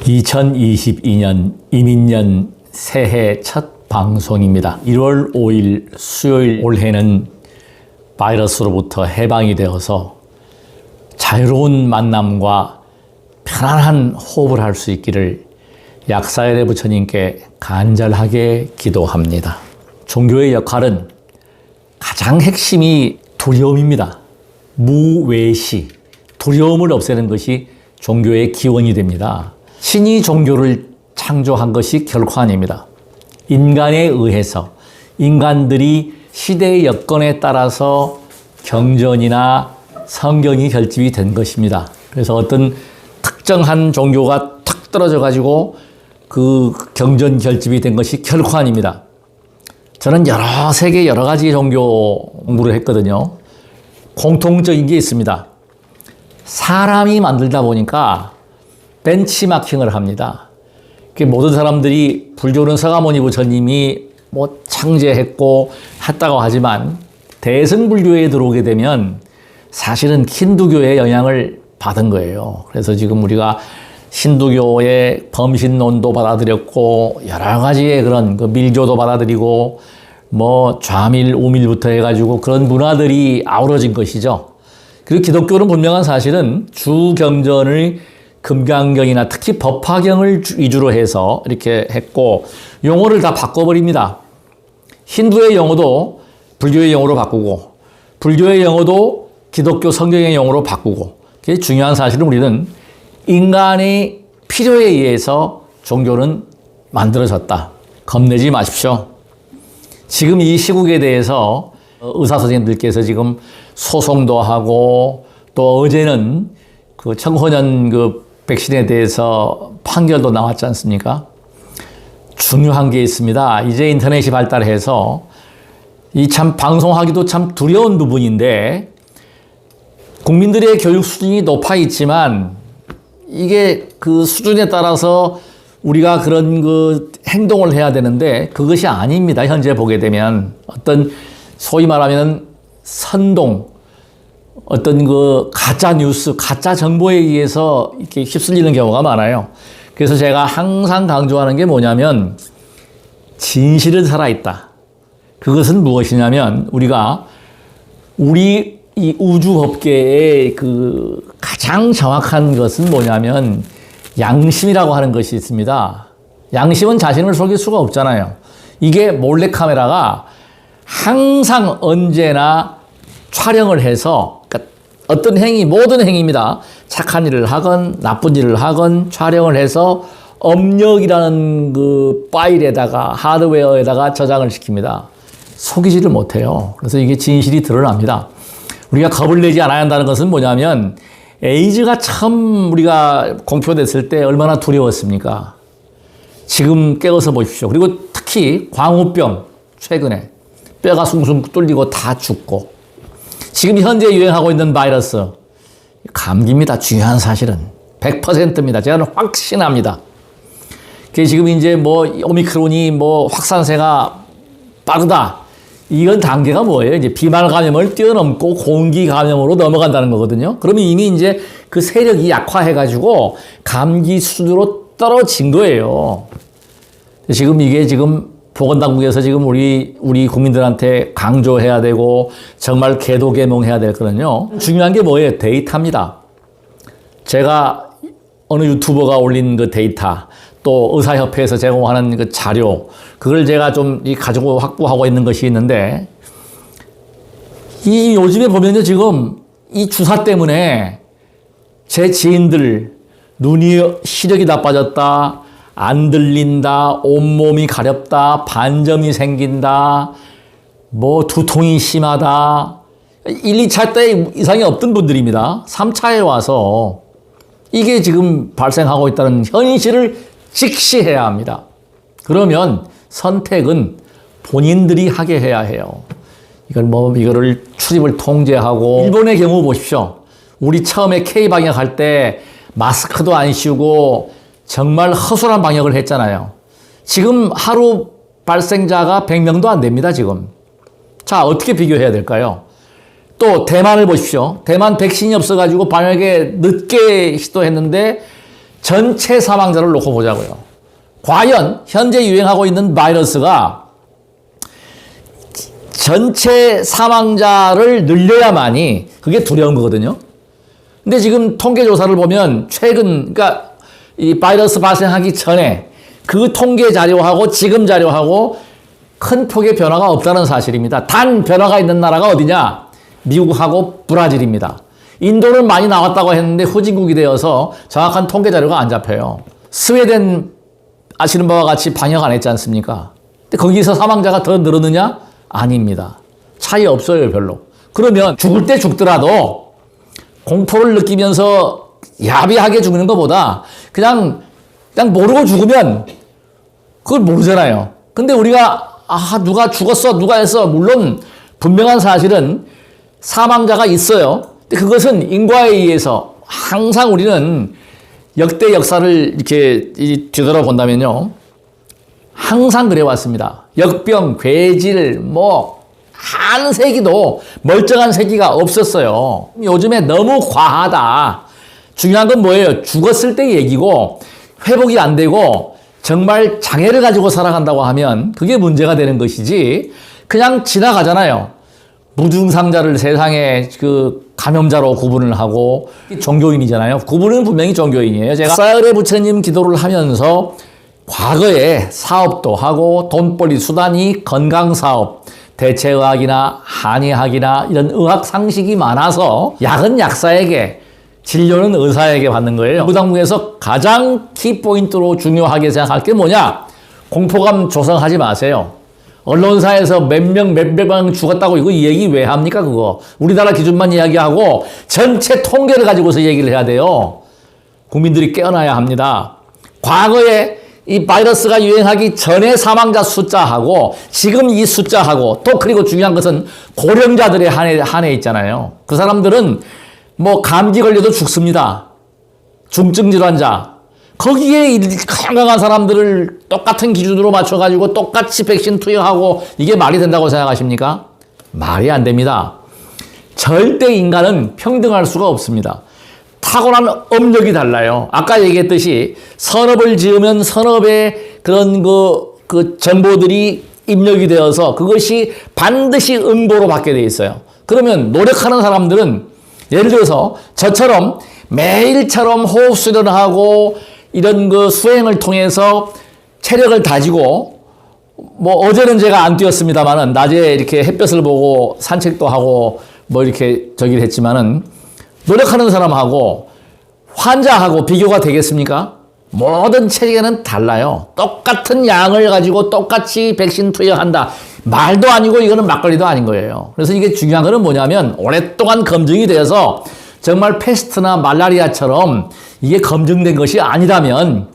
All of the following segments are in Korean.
2022년 이민년 새해 첫 방송입니다. 1월 5일 수요일 올해는 바이러스로부터 해방이 되어서 자유로운 만남과 편안한 호흡을 할 수 있기를 약사열의 부처님께 간절하게 기도합니다. 종교의 역할은 가장 핵심이 두려움입니다. 무외시, 두려움을 없애는 것이 종교의 기원이 됩니다. 신이 종교를 창조한 것이 결코 아닙니다. 인간에 의해서 인간들이 시대의 여건에 따라서 경전이나 성경이 결집이 된 것입니다. 그래서 어떤 특정한 종교가 탁 떨어져 가지고 그 경전 결집이 된 것이 결코 아닙니다. 저는 세계 여러 가지 종교 공부를 했거든요. 공통적인 게 있습니다. 사람이 만들다 보니까 벤치마킹을 합니다. 모든 사람들이 불교는 서가모니 부처님이 창제했고 했다고 하지만 대승불교에 들어오게 되면 사실은 힌두교의 영향을 받은 거예요. 그래서 지금 우리가 힌두교의 범신론도 받아들였고 여러 가지의 그런 밀교도 받아들이고 좌밀, 우밀부터 해가지고 그런 문화들이 아우러진 것이죠. 그리고 기독교는 분명한 사실은 주경전을 금강경이나 특히 법화경을 위주로 해서 이렇게 했고 용어를 다 바꿔버립니다. 힌두의 용어도 불교의 용어로 바꾸고 불교의 용어도 기독교 성경의 용어로 바꾸고 그게 중요한 사실은 우리는 인간의 필요에 의해서 종교는 만들어졌다. 겁내지 마십시오. 지금 이 시국에 대해서 의사 선생님들께서 지금 소송도 하고 또 어제는 그 청소년 백신에 대해서 판결도 나왔지 않습니까? 중요한 게 있습니다. 이제 인터넷이 발달해서 이 참 방송하기도 참 두려운 부분인데 국민들의 교육 수준이 높아 있지만 이게 그 수준에 따라서 우리가 그런 행동을 해야 되는데 그것이 아닙니다. 현재 보게 되면 어떤 소위 말하면 선동, 어떤 가짜 뉴스, 가짜 정보에 의해서 이렇게 휩쓸리는 경우가 많아요. 그래서 제가 항상 강조하는 게 뭐냐면 진실은 살아있다. 그것은 무엇이냐면 우리가 우리 이 우주법계의 가장 정확한 것은 뭐냐면 양심이라고 하는 것이 있습니다. 양심은 자신을 속일 수가 없잖아요. 이게 몰래카메라가 항상 언제나 촬영을 해서 어떤 행위, 모든 행위입니다. 착한 일을 하건 나쁜 일을 하건 촬영을 해서 업력이라는 파일에다가 하드웨어에다가 저장을 시킵니다. 속이지를 못해요. 그래서 이게 진실이 드러납니다. 우리가 겁을 내지 않아야 한다는 것은 뭐냐면 에이즈가 처음 우리가 공표됐을 때 얼마나 두려웠습니까? 지금 깨어서 보십시오. 그리고 특히 광우병 최근에 뼈가 숭숭 뚫리고 다 죽고 지금 현재 유행하고 있는 바이러스 감기입니다. 중요한 사실은 100%입니다. 제가 확신합니다. 지금 이제 오미크론이 확산세가 빠르다. 이건 단계가 뭐예요? 이제 비말 감염을 뛰어넘고 공기 감염으로 넘어간다는 거거든요. 그러면 이미 이제 그 세력이 약화해가지고 감기 수준으로 떨어진 거예요. 지금 이게 보건당국에서 지금 우리 국민들한테 강조해야 되고 정말 계도개몽해야 될 거는요. 중요한 게 뭐예요? 데이터입니다. 제가 어느 유튜버가 올린 데이터 또 의사협회에서 제공하는 자료 그걸 제가 좀 가지고 확보하고 있는 것이 있는데 이 요즘에 보면요 지금 이 주사 때문에 제 지인들 눈이 시력이 나빠졌다 안 들린다 온몸이 가렵다 반점이 생긴다 두통이 심하다 1, 2차 때 이상이 없던 분들입니다. 3차에 와서 이게 지금 발생하고 있다는 현실을 직시해야 합니다. 그러면 선택은 본인들이 하게 해야 해요. 이거를 출입을 통제하고 일본의 경우 보십시오. 우리 처음에 K 방역할 때 마스크도 안 씌우고 정말 허술한 방역을 했잖아요. 지금 하루 발생자가 100명도 안 됩니다, 지금. 자, 어떻게 비교해야 될까요? 또 대만을 보십시오. 대만 백신이 없어가지고 방역에 늦게 시도했는데 전체 사망자를 놓고 보자고요. 과연 현재 유행하고 있는 바이러스가 전체 사망자를 늘려야만이 그게 두려운 거거든요. 근데 지금 통계 조사를 보면 최근, 그러니까 이 바이러스 발생하기 전에 그 통계 자료하고 지금 자료하고 큰 폭의 변화가 없다는 사실입니다. 단 변화가 있는 나라가 어디냐? 미국하고 브라질입니다. 인도는 많이 나왔다고 했는데 후진국이 되어서 정확한 통계 자료가 안 잡혀요. 스웨덴 아시는 바와 같이 방역 안 했지 않습니까? 근데 거기서 사망자가 더 늘었느냐? 아닙니다. 차이 없어요, 별로. 그러면 죽을 때 죽더라도 공포를 느끼면서 야비하게 죽는 것보다 그냥 모르고 죽으면 그걸 모르잖아요. 근데 우리가 누가 죽었어, 누가 했어. 물론 분명한 사실은 사망자가 있어요. 근데 그것은 인과에 의해서 항상 우리는 역대 역사를 이렇게 뒤돌아본다면요. 항상 그래왔습니다. 역병, 괴질, 한 세기도 멀쩡한 세기가 없었어요. 요즘에 너무 과하다. 중요한 건 뭐예요? 죽었을 때 얘기고 회복이 안 되고 정말 장애를 가지고 살아간다고 하면 그게 문제가 되는 것이지 그냥 지나가잖아요. 무증상자를 세상에 그 감염자로 구분을 하고 종교인이잖아요. 구분은 분명히 종교인이에요. 제가 사흘의 부처님 기도를 하면서 과거에 사업도 하고 돈벌이 수단이 건강사업, 대체의학이나 한의학이나 이런 의학 상식이 많아서 약은 약사에게 진료는 의사에게 받는 거예요. 무당국에서 가장 키포인트로 중요하게 생각할 게 뭐냐? 공포감 조성하지 마세요. 언론사에서 몇백 명 죽었다고 이거 얘기 왜 합니까 그거? 우리나라 기준만 이야기하고 전체 통계를 가지고서 얘기를 해야 돼요. 국민들이 깨어나야 합니다. 과거에 이 바이러스가 유행하기 전에 사망자 숫자하고 지금 이 숫자하고 또 그리고 중요한 것은 고령자들의 한해 있잖아요. 그 사람들은 감기 걸려도 죽습니다. 중증 질환자. 거기에 건강한 사람들을 똑같은 기준으로 맞춰가지고 똑같이 백신 투여하고 이게 말이 된다고 생각하십니까? 말이 안 됩니다. 절대 인간은 평등할 수가 없습니다. 타고난 업력이 달라요. 아까 얘기했듯이 선업을 지으면 선업의 그런 그 정보들이 입력이 되어서 그것이 반드시 응보로 받게 돼 있어요. 그러면 노력하는 사람들은 예를 들어서 저처럼 매일처럼 호흡 수련을 하고 이런 그 수행을 통해서 체력을 다지고 어제는 제가 안 뛰었습니다만은 낮에 이렇게 햇볕을 보고 산책도 하고 이렇게 저기를 했지만은 노력하는 사람하고 환자하고 비교가 되겠습니까? 모든 체계는 달라요. 똑같은 양을 가지고 똑같이 백신 투여한다. 말도 아니고 이거는 막걸리도 아닌 거예요. 그래서 이게 중요한 거는 뭐냐면 오랫동안 검증이 되어서 정말 패스트나 말라리아처럼 이게 검증된 것이 아니라면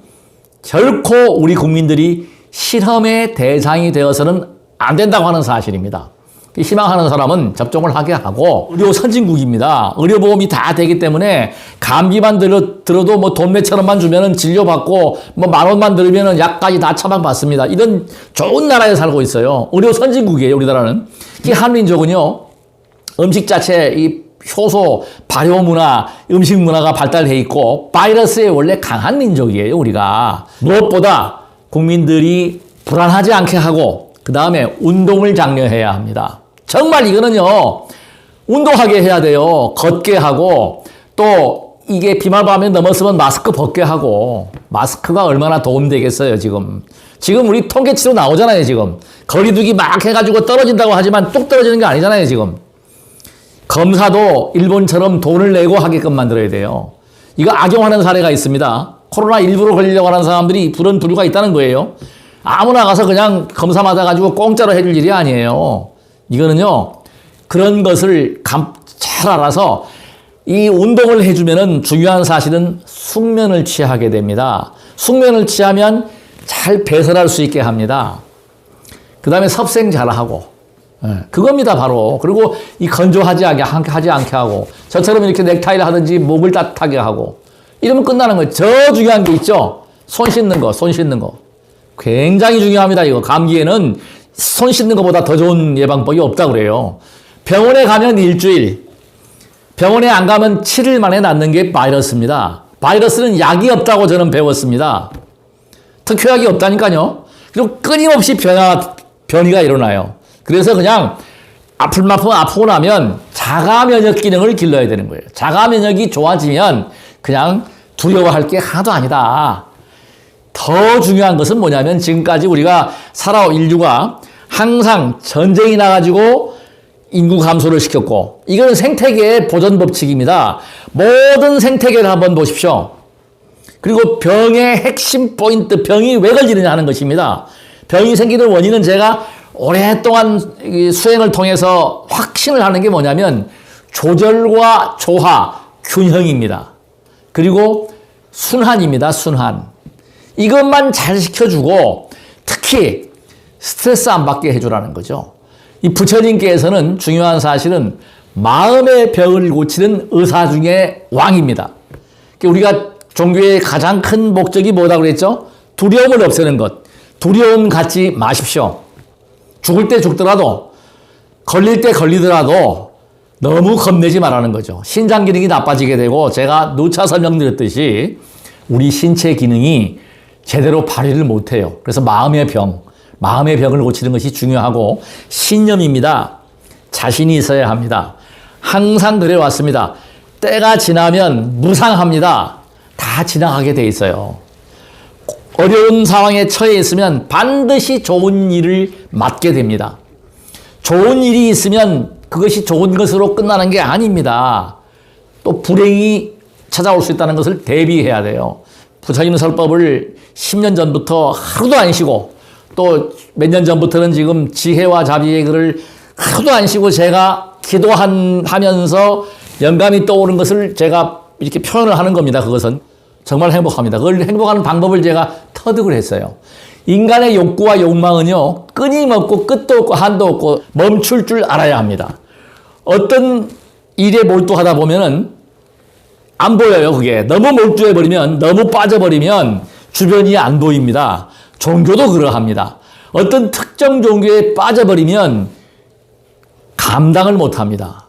결코 우리 국민들이 실험의 대상이 되어서는 안 된다고 하는 사실입니다. 희망하는 사람은 접종을 하게 하고 의료 선진국입니다. 의료보험이 다 되기 때문에 감기만 들어도 돈 몇천 원만 주면은 진료받고 10,000원만 들으면은 약까지 다 처방받습니다. 이런 좋은 나라에 살고 있어요. 의료 선진국이에요, 우리나라는. 이 한민족은요, 음식 자체 이 효소, 발효 문화, 음식 문화가 발달해 있고 바이러스에 원래 강한 민족이에요, 우리가. 무엇보다 국민들이 불안하지 않게 하고 그 다음에 운동을 장려해야 합니다. 정말 이거는요, 운동하게 해야 돼요. 걷게 하고 또 이게 비말밤에 넘었으면 마스크 벗게 하고 마스크가 얼마나 도움되겠어요, 지금. 지금 우리 통계치로 나오잖아요, 지금. 거리두기 막 해가지고 떨어진다고 하지만 뚝 떨어지는 게 아니잖아요, 지금. 검사도 일본처럼 돈을 내고 하게끔 만들어야 돼요. 이거 악용하는 사례가 있습니다. 코로나19로 걸리려고 하는 사람들이 부른 부류가 있다는 거예요. 아무나 가서 그냥 검사 받아가지고 공짜로 해줄 일이 아니에요. 이거는요, 그런 것을 잘 알아서 이 운동을 해주면은 중요한 사실은 숙면을 취하게 됩니다. 숙면을 취하면 잘 배설할 수 있게 합니다. 그 다음에 섭생 잘하고. 그겁니다, 바로. 그리고 이 건조하지 않게 하고, 저처럼 이렇게 넥타이를 하든지 목을 따뜻하게 하고, 이러면 끝나는 거예요. 저 중요한 게 있죠? 손 씻는 거. 굉장히 중요합니다, 이거. 감기에는 손 씻는 것보다 더 좋은 예방법이 없다고 그래요. 병원에 가면 일주일, 병원에 안 가면 7일 만에 낫는 게 바이러스입니다. 바이러스는 약이 없다고 저는 배웠습니다. 특효약이 없다니까요. 그리고 끊임없이 변이가 일어나요. 그래서 그냥 아플 만큼 아프고 나면 자가 면역 기능을 길러야 되는 거예요. 자가 면역이 좋아지면 그냥 두려워할 게 하나도 아니다. 더 중요한 것은 뭐냐면 지금까지 우리가 살아온 인류가 항상 전쟁이 나가지고 인구 감소를 시켰고, 이건 생태계의 보존 법칙입니다. 모든 생태계를 한번 보십시오. 그리고 병의 핵심 포인트, 병이 왜 걸리느냐 하는 것입니다. 병이 생기는 원인은 제가 오랫동안 수행을 통해서 확신을 하는 게 뭐냐면 조절과 조화, 균형입니다. 그리고 순환입니다. 순환. 이것만 잘 시켜주고 특히 스트레스 안 받게 해주라는 거죠. 이 부처님께서는 중요한 사실은 마음의 병을 고치는 의사 중에 왕입니다. 우리가 종교의 가장 큰 목적이 뭐라고 그랬죠? 두려움을 없애는 것. 두려움 갖지 마십시오. 죽을 때 죽더라도, 걸릴 때 걸리더라도 너무 겁내지 말라는 거죠. 신장 기능이 나빠지게 되고, 제가 누차 설명드렸듯이 우리 신체 기능이 제대로 발휘를 못해요. 그래서 마음의 병을 고치는 것이 중요하고, 신념입니다. 자신이 있어야 합니다. 항상 그래왔습니다. 때가 지나면 무상합니다. 다 지나가게 돼 있어요. 어려운 상황에 처해 있으면 반드시 좋은 일을 맞게 됩니다. 좋은 일이 있으면 그것이 좋은 것으로 끝나는 게 아닙니다. 또 불행이 찾아올 수 있다는 것을 대비해야 돼요. 부처님 설법을 10년 전부터 하루도 안 쉬고, 또 몇 년 전부터는 지금 지혜와 자비의 글을 하루도 안 쉬고 제가 기도하면서 영감이 떠오른 것을 제가 이렇게 표현을 하는 겁니다. 그것은 정말 행복합니다. 그걸 행복하는 방법을 제가 터득을 했어요. 인간의 욕구와 욕망은요, 끊임없고 끝도 없고 한도 없고 멈출 줄 알아야 합니다. 어떤 일에 몰두하다 보면은 안 보여요, 그게. 너무 몰두해버리면, 너무 빠져버리면 주변이 안 보입니다. 종교도 그러합니다. 어떤 특정 종교에 빠져버리면 감당을 못 합니다.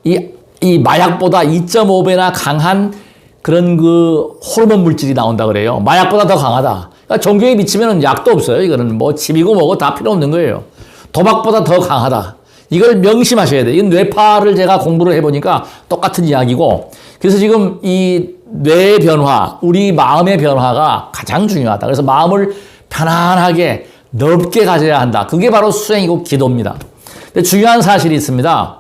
이 마약보다 2.5배나 강한 그런 그 호르몬 물질이 나온다 그래요. 마약보다 더 강하다. 그러니까 종교에 미치면 약도 없어요. 이거는 뭐 집이고 뭐고 다 필요 없는 거예요. 도박보다 더 강하다. 이걸 명심하셔야 돼요. 이 뇌파를 제가 공부를 해보니까 똑같은 이야기고, 그래서 지금 이 뇌의 변화, 우리 마음의 변화가 가장 중요하다. 그래서 마음을 편안하게 넓게 가져야 한다. 그게 바로 수행이고 기도입니다. 근데 중요한 사실이 있습니다.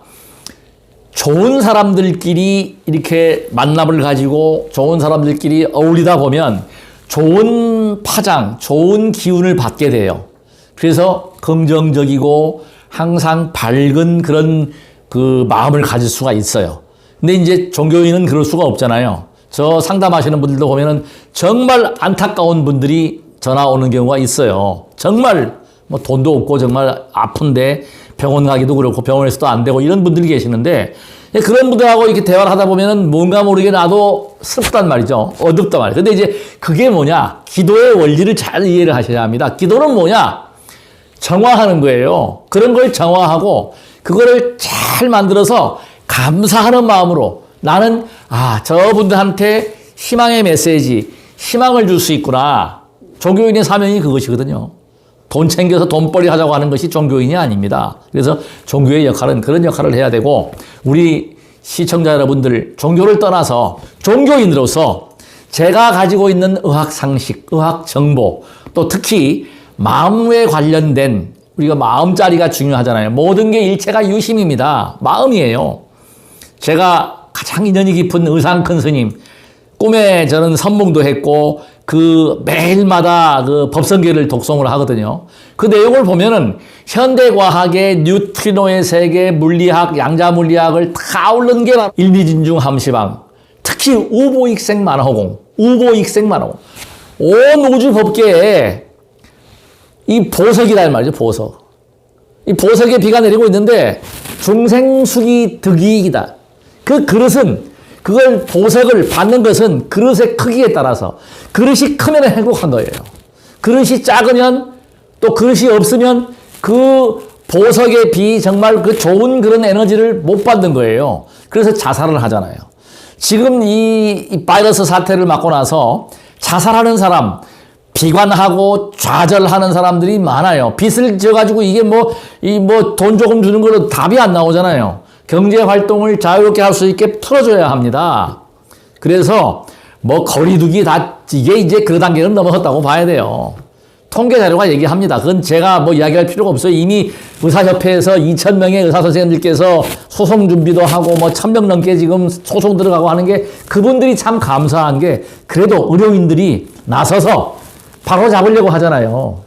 좋은 사람들끼리 이렇게 만남을 가지고 좋은 사람들끼리 어울리다 보면 좋은 파장, 좋은 기운을 받게 돼요. 그래서 긍정적이고 항상 밝은 그런 그 마음을 가질 수가 있어요. 근데 이제 종교인은 그럴 수가 없잖아요. 저 상담하시는 분들도 보면은 정말 안타까운 분들이 전화 오는 경우가 있어요. 정말 뭐 돈도 없고 정말 아픈데 병원 가기도 그렇고 병원에서도 안 되고 이런 분들이 계시는데, 그런 분들하고 이렇게 대화를 하다 보면은 뭔가 모르게 나도 슬프단 말이죠. 어둡단 말이에요. 근데 이제 그게 뭐냐? 기도의 원리를 잘 이해를 하셔야 합니다. 기도는 뭐냐? 정화하는 거예요. 그런 걸 정화하고 그거를 잘 만들어서 감사하는 마음으로 나는 저분들한테 희망의 메시지, 희망을 줄 수 있구나. 종교인의 사명이 그것이거든요. 돈 챙겨서 돈벌이 하자고 하는 것이 종교인이 아닙니다. 그래서 종교의 역할은 그런 역할을 해야 되고, 우리 시청자 여러분들 종교를 떠나서 종교인으로서 제가 가지고 있는 의학 상식, 의학 정보, 또 특히 마음에 관련된, 우리가 마음자리가 중요하잖아요. 모든 게 일체가 유심입니다. 마음이에요. 제가 가장 인연이 깊은 의상 큰 스님, 꿈에 저는 선몽도 했고, 그 매일마다 그 법성계를 독송을 하거든요. 그 내용을 보면은 현대과학의 뉴트리노의 세계, 물리학, 양자물리학을 다 아우른 게 바로 일미진중 함시방, 특히 우보익생 만화호공, 온 우주 법계에 이 보석이란 말이죠, 보석. 이 보석에 비가 내리고 있는데 중생수기 득이익이다. 그 그릇은, 그걸 보석을 받는 것은 그릇의 크기에 따라서, 그릇이 크면 행복한 거예요. 그릇이 작으면, 또 그릇이 없으면 그 보석의 비, 정말 그 좋은 그런 에너지를 못 받는 거예요. 그래서 자살을 하잖아요. 지금 이 바이러스 사태를 맞고 나서 자살하는 사람, 비관하고 좌절하는 사람들이 많아요. 빚을 져가지고 이게 돈 조금 주는 걸로 답이 안 나오잖아요. 경제 활동을 자유롭게 할 수 있게 풀어줘야 합니다. 그래서 거리두기 이게 이제 그 단계는 넘어섰다고 봐야 돼요. 통계 자료가 얘기합니다. 그건 제가 이야기할 필요가 없어요. 이미 의사협회에서 2,000명의 의사 선생님들께서 소송 준비도 하고 1,000명 넘게 지금 소송 들어가고 하는 게 그분들이 참 감사한 게 그래도 의료인들이 나서서 바로 잡으려고 하잖아요.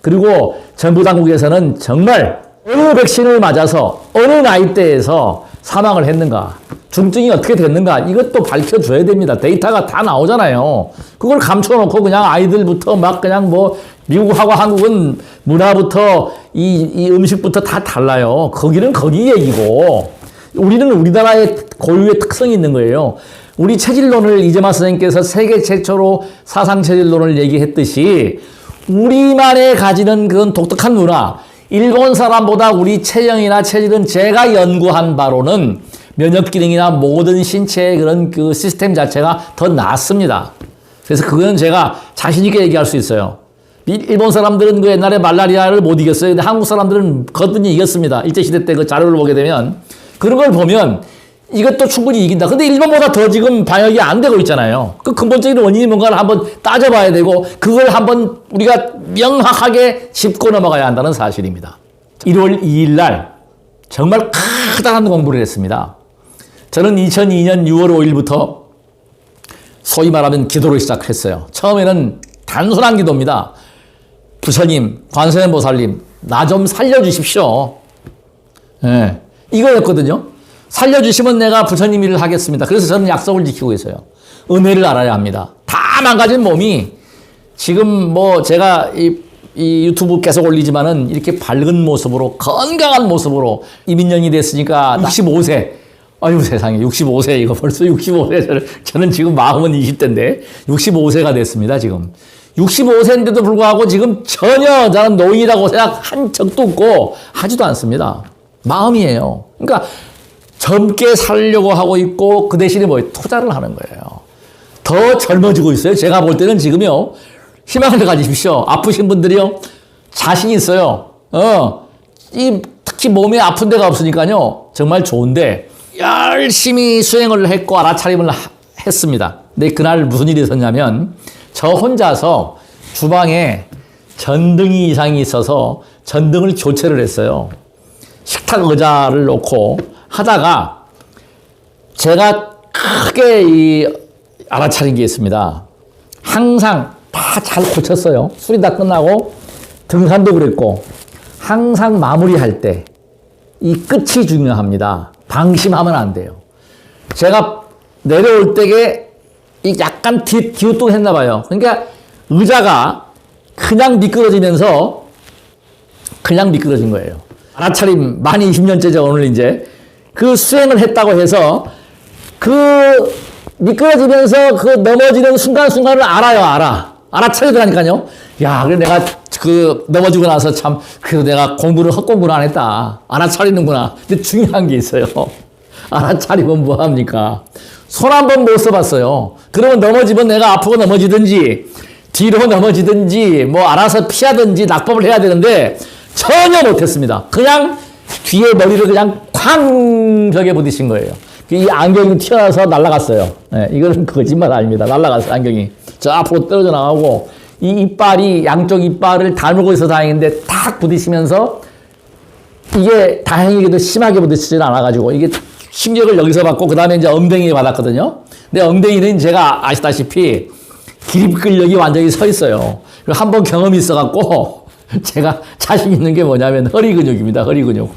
그리고 정부 당국에서는 정말 어느 백신을 맞아서 어느 나이대에서 사망을 했는가, 중증이 어떻게 됐는가 이것도 밝혀줘야 됩니다. 데이터가 다 나오잖아요. 그걸 감춰놓고 그냥 아이들부터 그냥 미국하고 한국은 문화부터 이 음식부터 다 달라요. 거기는 거기 얘기고 우리는 우리나라의 고유의 특성이 있는 거예요. 우리 체질론을 이재만 선생님께서 세계 최초로 사상체질론을 얘기했듯이 우리만의 가지는 그런 독특한 문화, 일본 사람보다 우리 체형이나 체질은 제가 연구한 바로는 면역 기능이나 모든 신체의 그런 그 시스템 자체가 더 낫습니다. 그래서 그거는 제가 자신있게 얘기할 수 있어요. 일본 사람들은 그 옛날에 말라리아를 못 이겼어요. 근데 한국 사람들은 거뜬히 이겼습니다. 일제시대 때 그 자료를 보게 되면. 그런 걸 보면 이것도 충분히 이긴다. 근데 일본보다 더 지금 방역이 안 되고 있잖아요. 그 근본적인 원인이 뭔가를 한번 따져봐야 되고 그걸 한번 우리가 명확하게 짚고 넘어가야 한다는 사실입니다. 1월 2일 날 정말 커다란 공부를 했습니다. 저는 2002년 6월 5일부터 소위 말하면 기도를 시작했어요. 처음에는 단순한 기도입니다. 부처님, 관세음보살님, 나 좀 살려주십시오. 네, 이거였거든요. 살려주시면 내가 부처님 일을 하겠습니다. 그래서 저는 약속을 지키고 있어요. 은혜를 알아야 합니다. 다 망가진 몸이 지금 제가 이 유튜브 계속 올리지만은 이렇게 밝은 모습으로 건강한 모습으로 이민년이 됐으니까 65세. 아유 세상에 65세 이거 벌써 65세 저는 지금 마음은 20대인데 65세가 됐습니다 지금. 65세인데도 불구하고 지금 전혀 저는 노인이라고 생각한 적도 없고 하지도 않습니다. 마음이에요. 그러니까 젊게 살려고 하고 있고 그 대신에 투자를 하는 거예요. 더 젊어지고 있어요. 제가 볼 때는 지금요. 희망을 가지십시오. 아프신 분들이요. 자신 있어요. 특히 몸에 아픈 데가 없으니까요. 정말 좋은데 열심히 수행을 했고 알아차림을 했습니다. 근데 그날 무슨 일이 있었냐면 저 혼자서 주방에 전등이 이상이 있어서 전등을 교체를 했어요. 식탁 의자를 놓고 하다가 제가 크게 알아차린 게 있습니다. 항상 다 잘 고쳤어요. 술이 다 끝나고 등산도 그랬고 항상 마무리할 때 이 끝이 중요합니다. 방심하면 안 돼요. 제가 내려올 때에 약간 기우뚱했나 봐요. 그러니까 의자가 그냥 미끄러지면서 그냥 미끄러진 거예요. 알아차림 만 20년째죠. 오늘 이제 그 수행을 했다고 해서 그 미끄러지면서 그 넘어지는 순간순간을 알아차리더라니까요. 야, 그래 내가 그 넘어지고 나서 참 그래도 내가 헛공부를 안 했다. 알아차리는구나. 근데 중요한 게 있어요. 알아차리면 뭐합니까? 손 한 번 못 써봤어요. 그러면 넘어지면 내가 앞으로 넘어지든지 뒤로 넘어지든지 알아서 피하든지 낙법을 해야 되는데 전혀 못했습니다. 그냥 뒤에 머리를 그냥 쾅 벽에 부딪힌 거예요. 이 안경이 튀어나와서 날아갔어요. 네, 이거는 거짓말 아닙니다. 날아갔어요, 안경이. 저 앞으로 떨어져 나가고 이 이빨이 양쪽 이빨을 다물고 있어서 다행인데 탁 부딪히면서 이게 다행히도 심하게 부딪히지는 않아가지고 이게 충격을 여기서 받고 그 다음에 이제 엉덩이에 받았거든요. 근데 엉덩이는 제가 아시다시피 기립 근력이 완전히 서 있어요. 한번 경험이 있어갖고 제가 자신 있는 게 뭐냐면 허리 근육입니다. 허리 근육.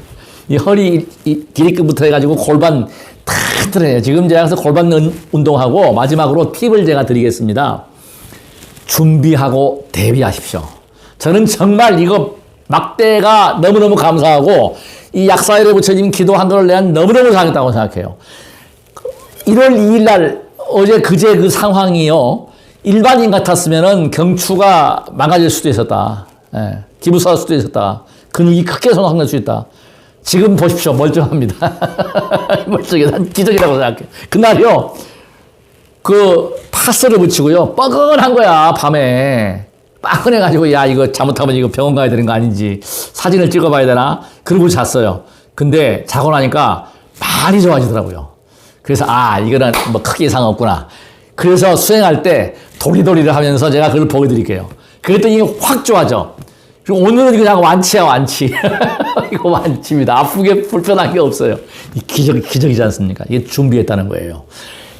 이 허리 기립근부터 해가지고 골반 탁 들어요. 지금 제가 그래서 골반 운동하고 마지막으로 팁을 제가 드리겠습니다. 준비하고 대비하십시오. 저는 정말 이거 막대가 너무너무 감사하고 이 약사일에 부처님 기도한 거를 내가 너무너무 잘했다고 생각해요. 1월 2일 날 어제 그제 그 상황이요. 일반인 같았으면은 경추가 망가질 수도 있었다. 예, 기부사할 수도 있었다. 근육이 크게 손상될 수 있다. 지금 보십시오. 멀쩡합니다. 멀쩡해. 난 기적이라고 생각해. 그날요. 그 파스를 붙이고요. 뻐근한 거야, 밤에. 뻐근해가지고, 야, 이거 잘못하면 이거 병원 가야 되는 거 아닌지 사진을 찍어봐야 되나? 그러고 잤어요. 근데 자고 나니까 많이 좋아지더라고요. 그래서, 이거는 뭐 크게 이상 없구나. 그래서 수행할 때 도리도리를 하면서 제가 그걸 보여드릴게요. 그랬더니 확 좋아져. 그리고 오늘은 그냥 완치야, 완치. 이거 완치입니다. 아프게 불편한 게 없어요. 이 기적이지 않습니까? 이게 준비했다는 거예요.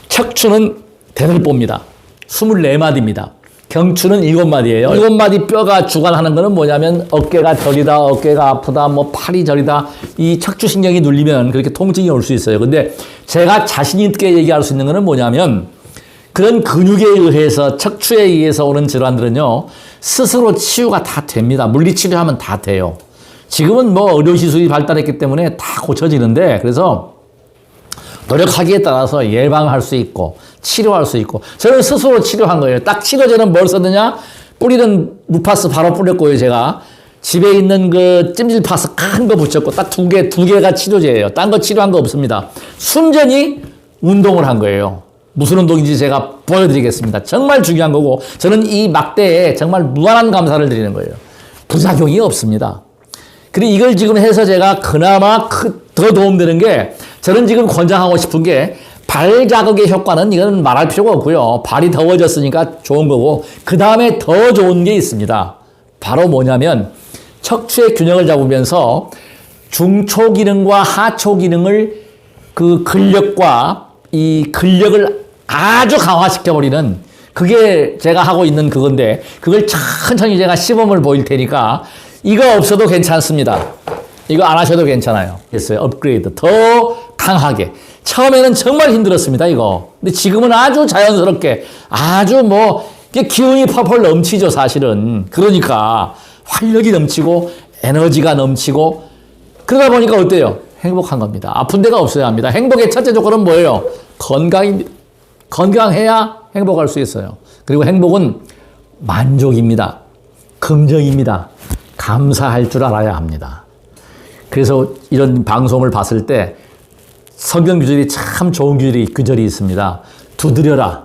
척추는 대를 봅니다. 24마디입니다. 경추는 7마디예요. 7마디 뼈가 주관하는 거는 뭐냐면 어깨가 저리다, 어깨가 아프다, 뭐 팔이 저리다. 이 척추신경이 눌리면 그렇게 통증이 올 수 있어요. 근데 제가 자신 있게 얘기할 수 있는 거는 뭐냐면 그런 근육에 의해서 척추에 의해서 오는 질환들은요. 스스로 치유가 다 됩니다. 물리치료하면 다 돼요. 지금은 뭐 의료기술이 발달했기 때문에 다 고쳐지는데 그래서 노력하기에 따라서 예방할 수 있고 치료할 수 있고 저는 스스로 치료한 거예요. 딱 치료제는 뭘 썼느냐? 뿌리는 무파스 바로 뿌렸고요. 제가 집에 있는 그 찜질파스 큰 거 붙였고 딱 두 개가 치료제예요. 딴 거 치료한 거 없습니다. 순전히 운동을 한 거예요. 무슨 운동인지 제가 보여드리겠습니다. 정말 중요한 거고 저는 이 막대에 정말 무한한 감사를 드리는 거예요. 부작용이 없습니다. 그리고 이걸 지금 해서 제가 그나마 더 도움되는 게 저는 지금 권장하고 싶은 게 발 자극의 효과는 이건 말할 필요가 없고요. 발이 더워졌으니까 좋은 거고 그 다음에 더 좋은 게 있습니다. 바로 뭐냐면 척추의 균형을 잡으면서 중초 기능과 하초 기능을 그 근력과 이 근력을 아주 강화시켜버리는 그게 제가 하고 있는 그건데 그걸 천천히 제가 시범을 보일 테니까 이거 없어도 괜찮습니다. 이거 안 하셔도 괜찮아요. 됐어요. 업그레이드. 더 강하게. 처음에는 정말 힘들었습니다, 이거. 근데 지금은 아주 자연스럽게, 아주 뭐, 기운이 펄펄 넘치죠, 사실은. 그러니까 활력이 넘치고, 에너지가 넘치고, 그러다 보니까 어때요? 행복한 겁니다. 아픈 데가 없어야 합니다. 행복의 첫째 조건은 뭐예요? 건강입니다. 건강해야 행복할 수 있어요. 그리고 행복은 만족입니다. 긍정입니다. 감사할 줄 알아야 합니다. 그래서 이런 방송을 봤을 때 성경 규절이 참 좋은 규절이 있습니다. 두드려라.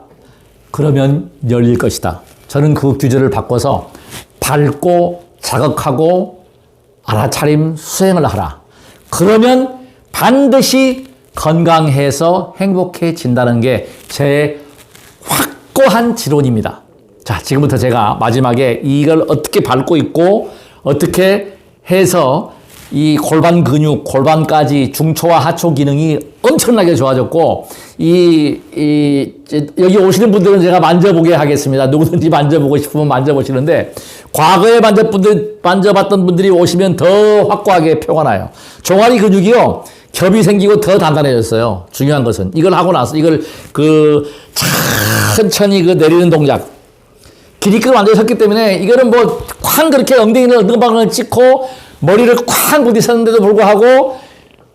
그러면 열릴 것이다. 저는 그 규절을 바꿔서 밟고 자극하고 알아차림 수행을 하라. 그러면 반드시 건강해서 행복해진다는 게 제 확고한 지론입니다. 자, 지금부터 제가 마지막에 이걸 어떻게 밟고 있고 어떻게 해서 이 골반 근육, 골반까지 중초와 하초 기능이 엄청나게 좋아졌고, 여기 오시는 분들은 제가 만져보게 하겠습니다. 누구든지 만져보고 싶으면 만져보시는데, 과거에 만져봤던 분들이 오시면 더 확고하게 표가 나요. 종아리 근육이요, 겹이 생기고 더 단단해졌어요. 중요한 것은. 이걸 하고 나서, 이걸 천천히 내리는 동작. 기립근을 완전히 섰기 때문에, 이거는 뭐, 쾅 그렇게 엉덩이를 어느 찍고, 머리를 쾅 부딪혔는데도 불구하고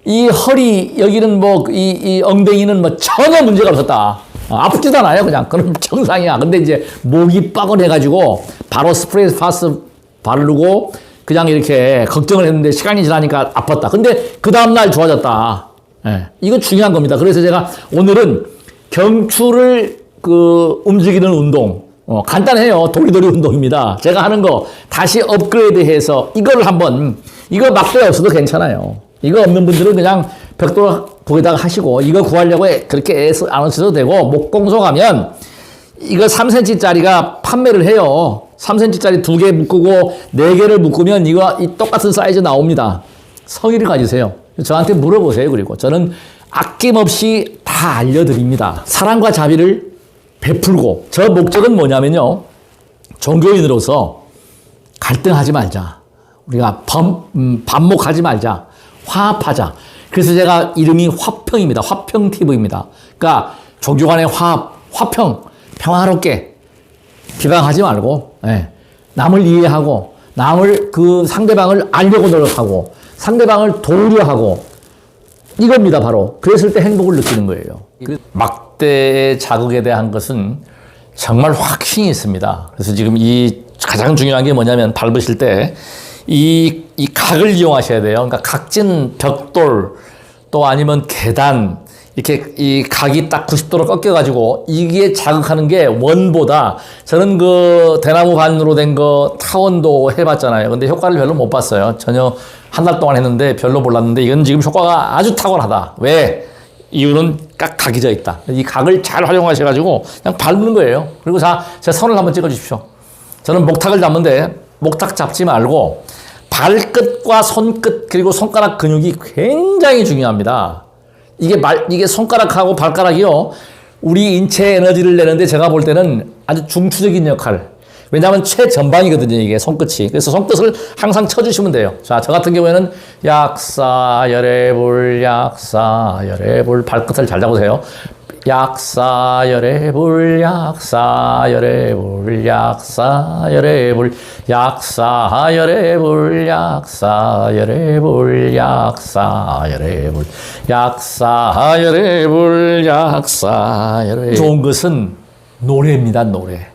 이 허리 여기는 뭐 이 엉덩이는 뭐 전혀 문제가 없었다. 아프지도 않아요. 그냥 그럼 정상이야. 근데 이제 목이 뻐근해가지고 바로 스프레이 파스 바르고 그냥 이렇게 걱정을 했는데 시간이 지나니까 아팠다. 근데 그 다음날 좋아졌다. 예. 이거 중요한 겁니다. 그래서 제가 오늘은 경추를 움직이는 운동, 간단해요. 도리도리 운동입니다. 제가 하는 거 다시 업그레이드해서 이걸 이거 막대 없어도 괜찮아요. 이거 없는 분들은 그냥 벽돌 거기다가 하시고 이거 구하려고 그렇게 애써 안 하셔도 되고 목공소 가면 이거 3cm짜리가 판매를 해요. 3cm짜리 2개 묶고 4개를 묶으면 이거 똑같은 사이즈 나옵니다. 성의를 가지세요. 저한테 물어보세요. 그리고 저는 아낌없이 다 알려드립니다. 사랑과 자비를 베풀고 저 목적은 뭐냐면요. 종교인으로서 갈등하지 말자. 우리가 반목하지 말자. 화합하자. 그래서 제가 이름이 화평입니다. 화평 TV입니다. 그러니까 종교 간의 화평, 평화롭게 비방하지 말고 남을 이해하고 남을 상대방을 알려고 노력하고 상대방을 도우려하고 이겁니다. 바로. 그랬을 때 행복을 느끼는 거예요. 막대의 자극에 대한 것은 정말 확신이 있습니다. 그래서 지금 이 가장 중요한 게 뭐냐면 밟으실 때 이 각을 이용하셔야 돼요. 그러니까 각진 벽돌 또 아니면 계단 이렇게 이 각이 딱 90도로 꺾여가지고 이게 자극하는 게 원보다 저는 그 대나무 반으로 된 거 타원도 해봤잖아요. 근데 효과를 별로 못 봤어요. 전혀 한 달 동안 했는데 별로 몰랐는데 이건 지금 효과가 아주 탁월하다. 왜? 이유는 딱 각이 져 있다. 이 각을 잘 활용하셔가지고 그냥 밟는 거예요. 그리고 자, 제 손을 한번 찍어주십시오. 저는 목탁을 잡는데 목탁 잡지 말고 발끝과 손끝 그리고 손가락 근육이 굉장히 중요합니다. 이게 손가락하고 발가락이요. 우리 인체의 에너지를 내는데 제가 볼 때는 아주 중추적인 역할. 왜냐하면 최전방이거든요, 이게 손끝이. 그래서 손끝을 항상 쳐주시면 돼요. 자, 저 같은 경우에는 약사열애불, 약사열애불 발끝을 잘 잡으세요. 약사열애불, 약사열애불, 약사열애불, 약사열애불, 약사열애불, 약사열애불, 약사열애불, 약사열애불. 좋은 것은 노래입니다, 노래.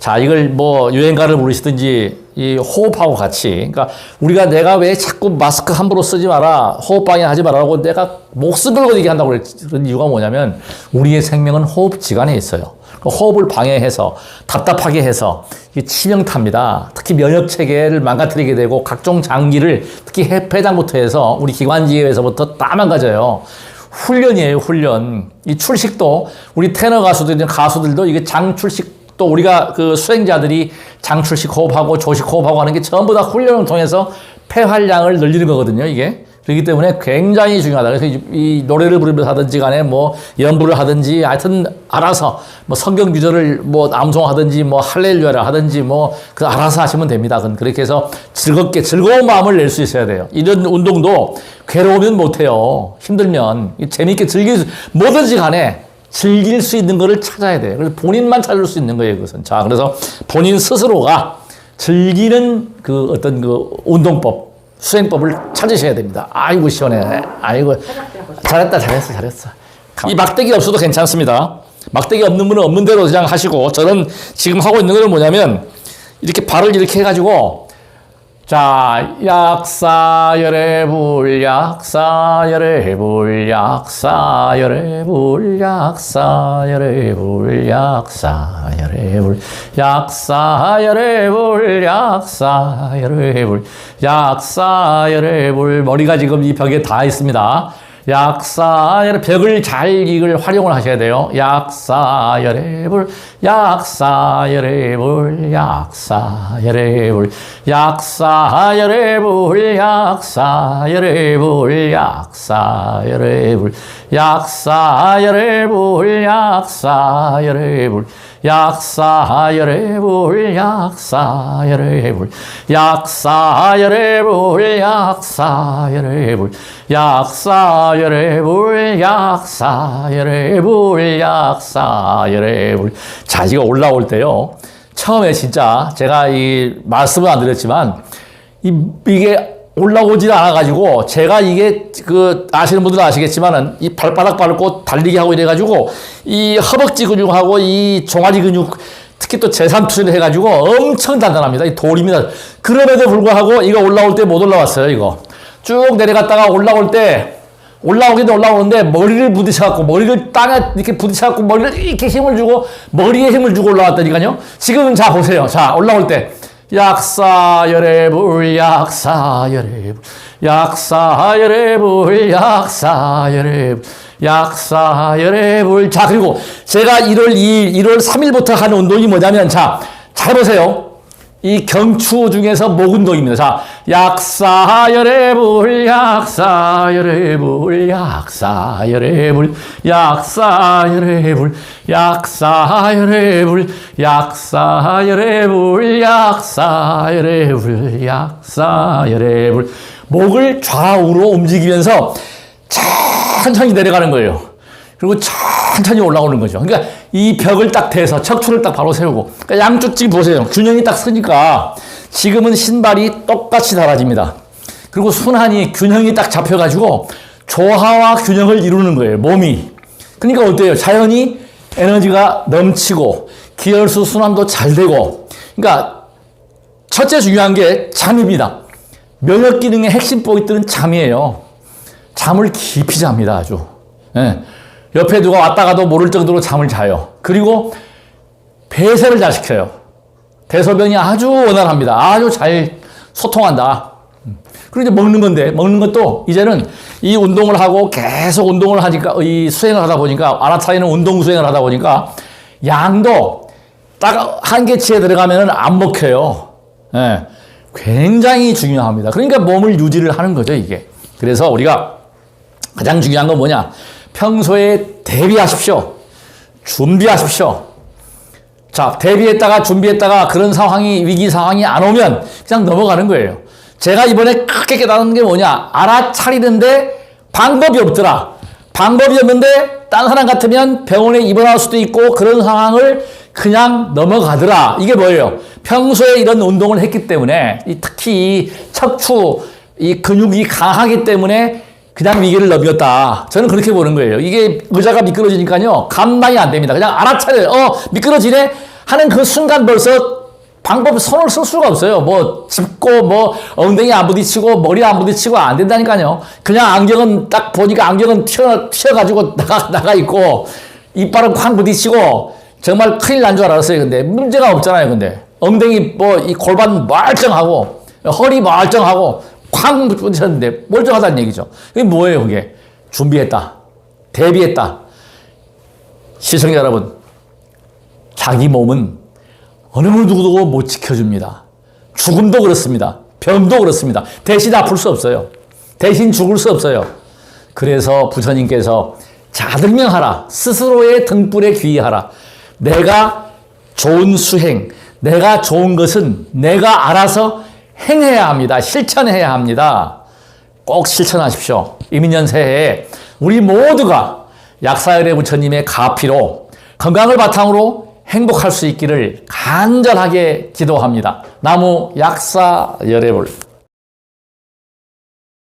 자, 이걸 뭐 유행가를 부르시든지 이 호흡하고 같이. 그러니까 내가 왜 자꾸 마스크 함부로 쓰지 마라, 호흡방해 하지 말라고 내가 목숨 걸고 얘기한다고 그런 이유가 뭐냐면 우리의 생명은 호흡지간에 있어요. 호흡을 방해해서 답답하게 해서 치명타입니다. 특히 면역 체계를 망가뜨리게 되고 각종 장기를 특히 폐장부터 해서 우리 기관지에서부터 다 망가져요. 훈련이에요, 훈련. 이 출식도 우리 테너 가수들도 이게 장출식 또 우리가 그 수행자들이 장출식 호흡하고 조식 호흡하고 하는 게 전부 다 훈련을 통해서 폐활량을 늘리는 거거든요, 이게. 그렇기 때문에 굉장히 중요하다. 그래서 이 노래를 부르면서 하든지 간에 뭐 연부를 하든지 하여튼 알아서 뭐 성경 구절을 뭐 암송하든지 뭐 할렐루야를 하든지 뭐 그 알아서 하시면 됩니다. 그렇게 해서 즐거운 마음을 낼 수 있어야 돼요. 이런 운동도 괴로우면 못해요. 힘들면 재미있게 뭐든지 간에 즐길 수 있는 거를 찾아야 돼요. 그래서 본인만 찾을 수 있는 거예요, 그것은. 자, 그래서 본인 스스로가 즐기는 그 어떤 그 운동법, 수행법을 찾으셔야 됩니다. 아이고, 시원해. 아이고. 잘했어. 이 막대기 없어도 괜찮습니다. 막대기 없는 분은 없는 대로 그냥 하시고, 저는 지금 하고 있는 건 뭐냐면, 이렇게 발을 이렇게 해가지고, 자, 약사열애불, 약사열애불, 약사열애불, 약사열애불, 약사열애불, 약사열애불, 약사열애불, 약사열애불. 머리가 지금 이 벽에 다 있습니다. 약사열애, 벽을 잘 이걸 활용을 하셔야 돼요. 약사열애불, 약사열애불, 약사열애불, 약사열애불, 약사열애불, 약사열애불, 약사열애불, 약사열애불, 약사열애불, 약사열애불, 약사열애불, 약사열애불, 약사열애불, 약사열애불, 약사열애불. 자, 이거 올라올 때요. 처음에 진짜 제가 이 말씀은 안 드렸지만 이게 올라오질 않아가지고 제가 이게 그 아시는 분들은 아시겠지만은 이 발바닥 밟고 달리기 하고 이래가지고 이 허벅지 근육하고 이 종아리 근육 특히 또 재산투를 해가지고 엄청 단단합니다. 이 돌입니다. 그럼에도 불구하고 이거 올라올 때 못 올라왔어요. 이거 쭉 내려갔다가 올라올 때 올라오기도 올라오는데 머리를 부딪혀갖고 머리를 땅에 이렇게 부딪혀갖고 머리를 이렇게 힘을 주고 머리에 힘을 주고 올라왔다니까요. 지금 자 보세요. 자 올라올 때 약사열애불, 약사열애불, 약사열애불, 약사열애불, 약사열애불. 자, 그리고 제가 1월 3일부터 하는 운동이 뭐냐면, 자, 잘 보세요. 이 경추 중에서 목 운동입니다. 자, 약사열애불, 약사열애불, 약사열애불, 약사열애불, 약사열애불, 약사열애불, 약사열애불, 약사열애불. 목을 좌우로 움직이면서 천천히 내려가는 거예요. 그리고 천천히 올라오는 거죠. 그러니까 이 벽을 딱 대서 척추를 딱 바로 세우고, 그러니까 양쪽 지금 보세요. 균형이 딱 서니까 지금은 신발이 똑같이 달아집니다. 그리고 순환이 균형이 딱 잡혀가지고 조화와 균형을 이루는 거예요, 몸이. 그러니까 어때요? 자연히 에너지가 넘치고 기혈수 순환도 잘 되고. 그러니까 첫째 중요한 게 잠입니다. 면역 기능의 핵심 포인트는 잠이에요. 잠을 깊이 잡니다, 아주. 예. 옆에 누가 왔다가도 모를 정도로 잠을 자요. 그리고 배설을 잘 시켜요. 대소변이 아주 원활합니다. 아주 잘 소통한다. 그리고 이제 먹는 건데, 먹는 것도 이제는 이 운동을 하고 계속 운동을 하니까, 이 수행을 하다 보니까, 알아차리는 운동 수행을 하다 보니까, 양도 딱 한계치에 들어가면은 안 먹혀요. 예. 굉장히 중요합니다. 그러니까 몸을 유지를 하는 거죠, 이게. 그래서 우리가 가장 중요한 건 뭐냐? 평소에 대비하십시오. 준비하십시오. 자, 대비했다가 준비했다가 그런 상황이, 위기 상황이 안 오면 그냥 넘어가는 거예요. 제가 이번에 크게 깨달은 게 뭐냐? 알아차리는데 방법이 없더라. 방법이 없는데 딴 사람 같으면 병원에 입원할 수도 있고 그런 상황을 그냥 넘어가더라. 이게 뭐예요? 평소에 이런 운동을 했기 때문에, 특히 이 척추, 이 근육이 강하기 때문에 그냥 위기를 넘겼다. 저는 그렇게 보는 거예요. 이게 의자가 미끄러지니까요, 감당이 안 됩니다. 그냥 알아차려요. 미끄러지네? 하는 그 순간 벌써 방법 손을 쓸 수가 없어요. 뭐 짚고 뭐 엉덩이 안 부딪히고 머리 안 부딪히고 안 된다니까요. 그냥 안경은 딱 보니까 안경은 튀어가지고 나가 있고 이빨은 쾅 부딪히고 정말 큰일 난 줄 알았어요. 근데 문제가 없잖아요. 근데 엉덩이 뭐 이 골반 멀쩡하고 허리 멀쩡하고 쾅 부딪혔는데 멀쩡하다는 얘기죠. 그게 뭐예요? 그게 준비했다, 대비했다. 시청자 여러분, 자기 몸은 어느 누구도 못 지켜줍니다. 죽음도 그렇습니다. 병도 그렇습니다. 대신 아플 수 없어요. 대신 죽을 수 없어요. 그래서 부처님께서 자등명하라. 스스로의 등불에 귀의하라. 내가 좋은 수행, 내가 좋은 것은 내가 알아서 행해야 합니다. 실천해야 합니다. 꼭 실천하십시오. 이민년 새해에 우리 모두가 약사열애 부처님의 가피로 건강을 바탕으로 행복할 수 있기를 간절하게 기도합니다. 나무 약사열애불.